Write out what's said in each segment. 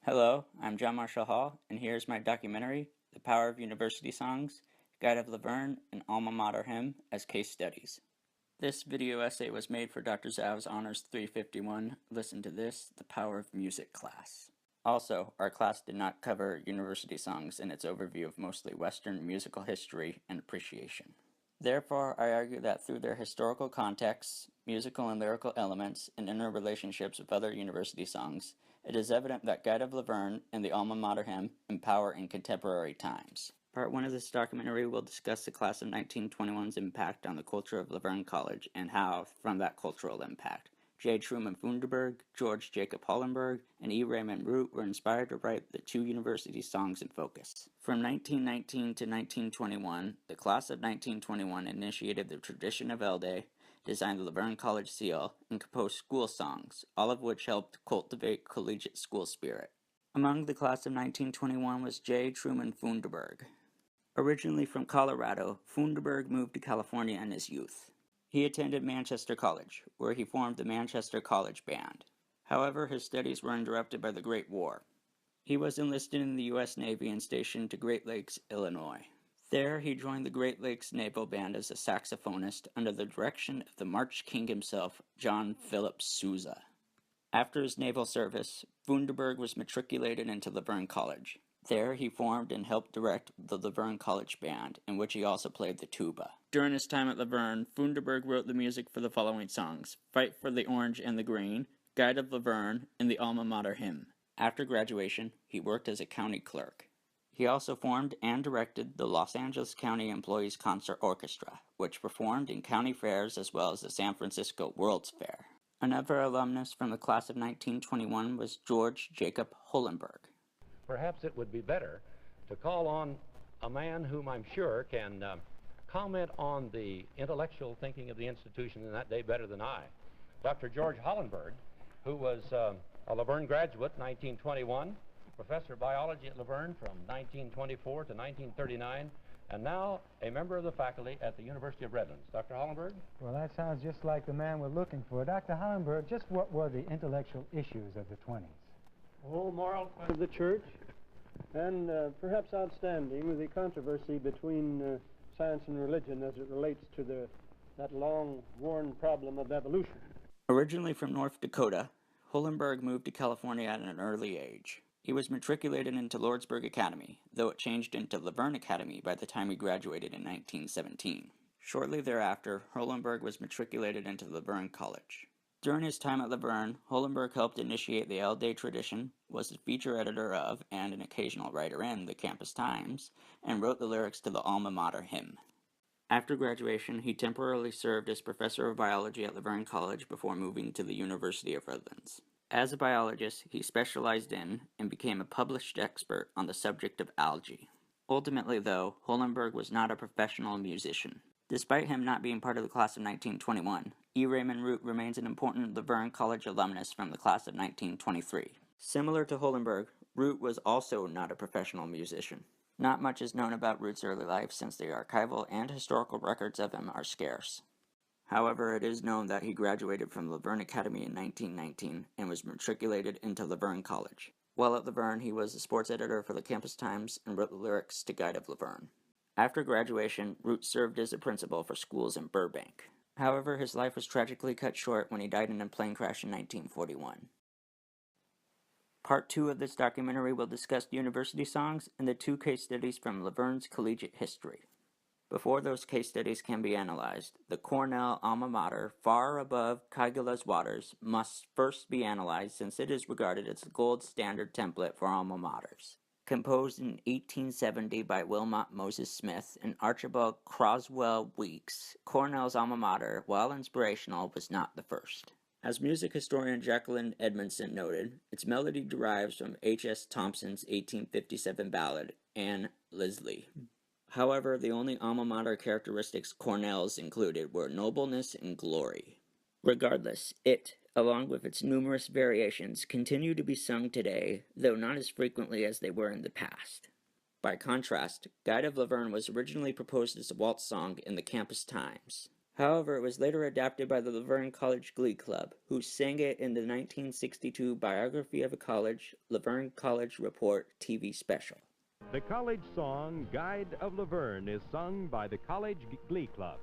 Hello, I'm John Marshall Hall, and here's my documentary, The Power of University Songs, Guide of Laverne, and Alma Mater Hymn as case studies. This video essay was made for Dr. Zhao's Honors 351, Listen to This, The Power of Music class. Also, our class did not cover university songs in its overview of mostly Western musical history and appreciation. Therefore, I argue that through their historical contexts, musical and lyrical elements, and interrelationships with other university songs, it is evident that Guide of Laverne and the Alma Mater Hymn empower in contemporary times. Part 1 of this documentary will discuss the class of 1921's impact on the culture of Laverne College and how, from that cultural impact, J. Truman Funderburg, George Jacob Hollenberg, and E. Raymond Root were inspired to write the two university songs in focus. From 1919 to 1921, the class of 1921 initiated the tradition of L Day, designed the Laverne College seal, and composed school songs, all of which helped cultivate collegiate school spirit. Among the class of 1921 was J. Truman Funderburg. Originally from Colorado, Funderburg moved to California in his youth. He attended Manchester College, where he formed the Manchester College Band. However, his studies were interrupted by the Great War. He was enlisted in the U.S. Navy and stationed to Great Lakes, Illinois. There, he joined the Great Lakes Naval Band as a saxophonist under the direction of the March King himself, John Philip Sousa. After his naval service, Funderburg was matriculated into Laverne College. There, he formed and helped direct the Laverne College Band, in which he also played the tuba. During his time at Laverne, Funderburg wrote the music for the following songs: Fight for the Orange and the Green, Guide of Laverne, and the Alma Mater Hymn. After graduation, he worked as a county clerk. He also formed and directed the Los Angeles County Employees Concert Orchestra, which performed in county fairs as well as the San Francisco World's Fair. Another alumnus from the class of 1921 was George Jacob Hollenberg. Perhaps it would be better to call on a man whom I'm sure can comment on the intellectual thinking of the institution in that day better than I. Dr. George Hollenberg, who was a Laverne graduate in 1921, professor of biology at Laverne from 1924 to 1939, and now a member of the faculty at the University of Redlands. Dr. Hollenberg? Well, that sounds just like the man we're looking for. Dr. Hollenberg, just what were the intellectual issues of the 20s? Whole moral of the church, and perhaps outstanding was the controversy between science and religion as it relates to that long-worn problem of evolution. Originally from North Dakota, Hollenberg moved to California at an early age. He was matriculated into Lordsburg Academy, though it changed into Laverne Academy by the time he graduated in 1917. Shortly thereafter, Hollenberg was matriculated into Laverne College. During his time at Laverne, Hollenberg helped initiate the L Day tradition, was the feature editor of and an occasional writer in the Campus Times, and wrote the lyrics to the Alma Mater Hymn. After graduation, he temporarily served as professor of biology at Laverne College before moving to the University of Redlands. As a biologist, he specialized in and became a published expert on the subject of algae. Ultimately, though, Hollenberg was not a professional musician. Despite him not being part of the class of 1921, E. Raymond Root remains an important Laverne College alumnus from the class of 1923. Similar to Hollenberg, Root was also not a professional musician. Not much is known about Root's early life since the archival and historical records of him are scarce. However, it is known that he graduated from Laverne Academy in 1919 and was matriculated into Laverne College. While at Laverne, he was a sports editor for the Campus Times and wrote the lyrics to Guide of Laverne. After graduation, Root served as a principal for schools in Burbank. However, his life was tragically cut short when he died in a plane crash in 1941. Part 2 of this documentary will discuss university songs and the two case studies from Laverne's collegiate history. Before those case studies can be analyzed, the Cornell alma mater, far above Caligula's waters, must first be analyzed since it is regarded as the gold standard template for alma maters. Composed in 1870 by Wilmot Moses Smith and Archibald Croswell Weeks, Cornell's alma mater, while inspirational, was not the first. As music historian Jacqueline Edmondson noted, its melody derives from H.S. Thompson's 1857 ballad, Anne Leslie. However, the only alma mater characteristics Cornell's included were nobleness and glory. Regardless, it, along with its numerous variations, continue to be sung today, though not as frequently as they were in the past. By contrast, Guide of Laverne was originally proposed as a waltz song in the Campus Times. However, it was later adapted by the Laverne College Glee Club, who sang it in the 1962 Biography of a College, Laverne College Report TV special. The college song, Guide of Laverne, is sung by the College Glee Club.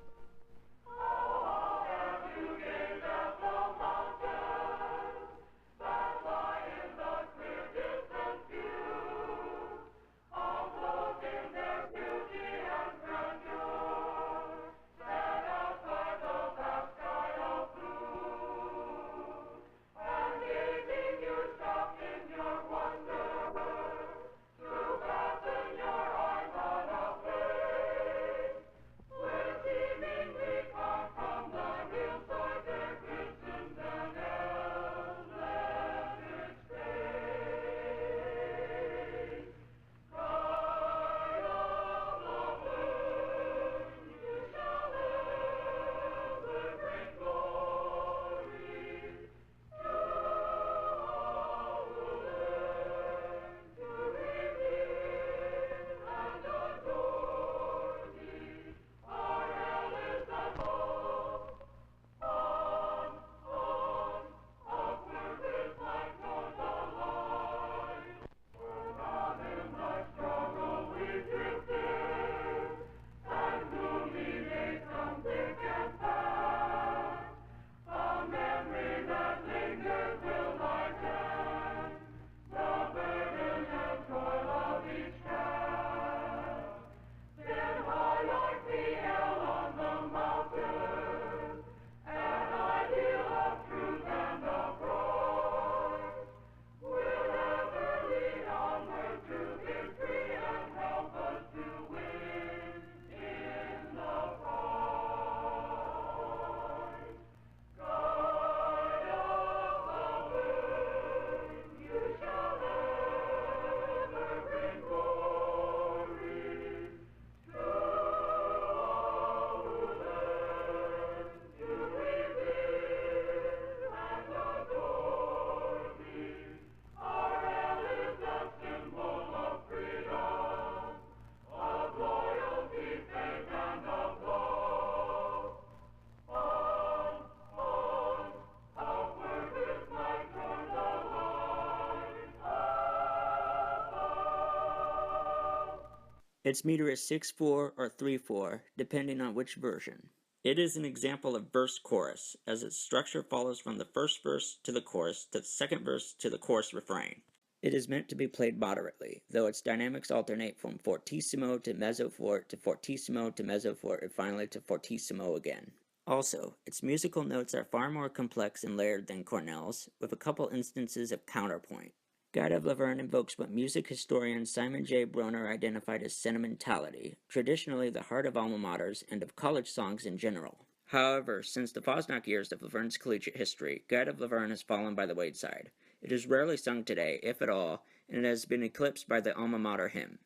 Its meter is 6/4 or 3/4, depending on which version. It is an example of verse-chorus, as its structure follows from the first verse to the chorus to the second verse to the chorus refrain. It is meant to be played moderately, though its dynamics alternate from fortissimo to mezzo forte to fortissimo to mezzo forte and finally to fortissimo again. Also, its musical notes are far more complex and layered than Cornell's, with a couple instances of counterpoint. Guide of Laverne invokes what music historian Simon J. Broner identified as sentimentality, traditionally the heart of alma maters and of college songs in general. However, since the Fosnack years of Laverne's collegiate history, Guide of Laverne has fallen by the wayside. It is rarely sung today, if at all, and it has been eclipsed by the alma mater hymn.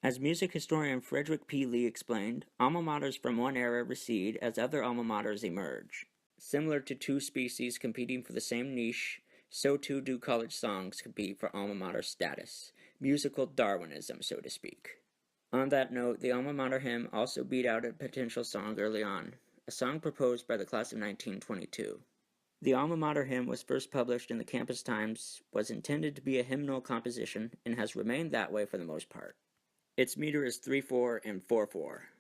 As music historian Frederick P. Lee explained, alma maters from one era recede as other alma maters emerge. Similar to two species competing for the same niche, so too do college songs compete for alma mater status. Musical Darwinism, so to speak. On that note, the alma mater hymn also beat out a potential song early on, a song proposed by the class of 1922. The alma mater hymn was first published in the Campus Times, was intended to be a hymnal composition, and has remained that way for the most part. Its meter is 3/4 and 4/4.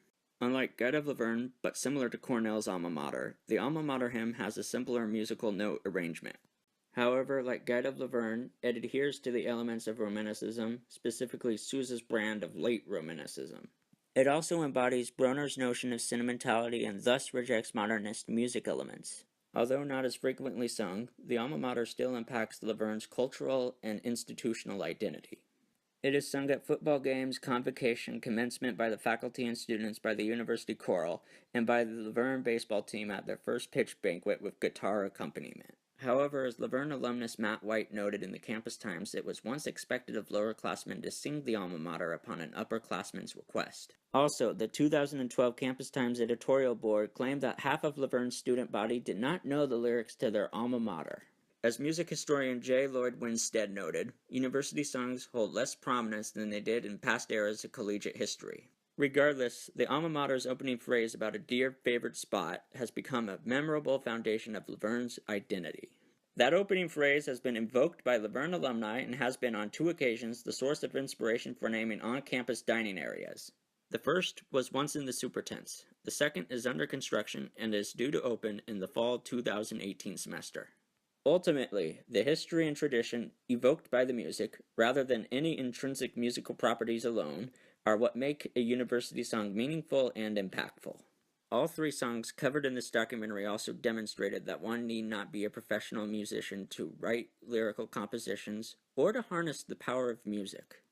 Unlike Guide of Laverne, but similar to Cornell's alma mater, the alma mater hymn has a simpler musical note arrangement. However, like Guide of Laverne, it adheres to the elements of Romanticism, specifically Sousa's brand of late Romanticism. It also embodies Broner's notion of sentimentality and thus rejects modernist music elements. Although not as frequently sung, the alma mater still impacts Laverne's cultural and institutional identity. It is sung at football games, convocation, commencement by the faculty and students by the university choral, and by the Laverne baseball team at their first pitch banquet with guitar accompaniment. However, as Laverne alumnus Matt White noted in the Campus Times, it was once expected of lowerclassmen to sing the alma mater upon an upperclassman's request. Also, the 2012 Campus Times editorial board claimed that half of Laverne's student body did not know the lyrics to their alma mater. As music historian J. Lloyd Winstead noted, university songs hold less prominence than they did in past eras of collegiate history. Regardless, the alma mater's opening phrase about a dear favorite spot has become a memorable foundation of Laverne's identity. That opening phrase has been invoked by Laverne alumni and has been on 2 occasions the source of inspiration for naming on-campus dining areas. The first was once in the Supertents. The second is under construction and is due to open in the fall 2018 semester. Ultimately, the history and tradition evoked by the music, rather than any intrinsic musical properties alone, are what make a university song meaningful and impactful. All 3 songs covered in this documentary also demonstrated that one need not be a professional musician to write lyrical compositions or to harness the power of music.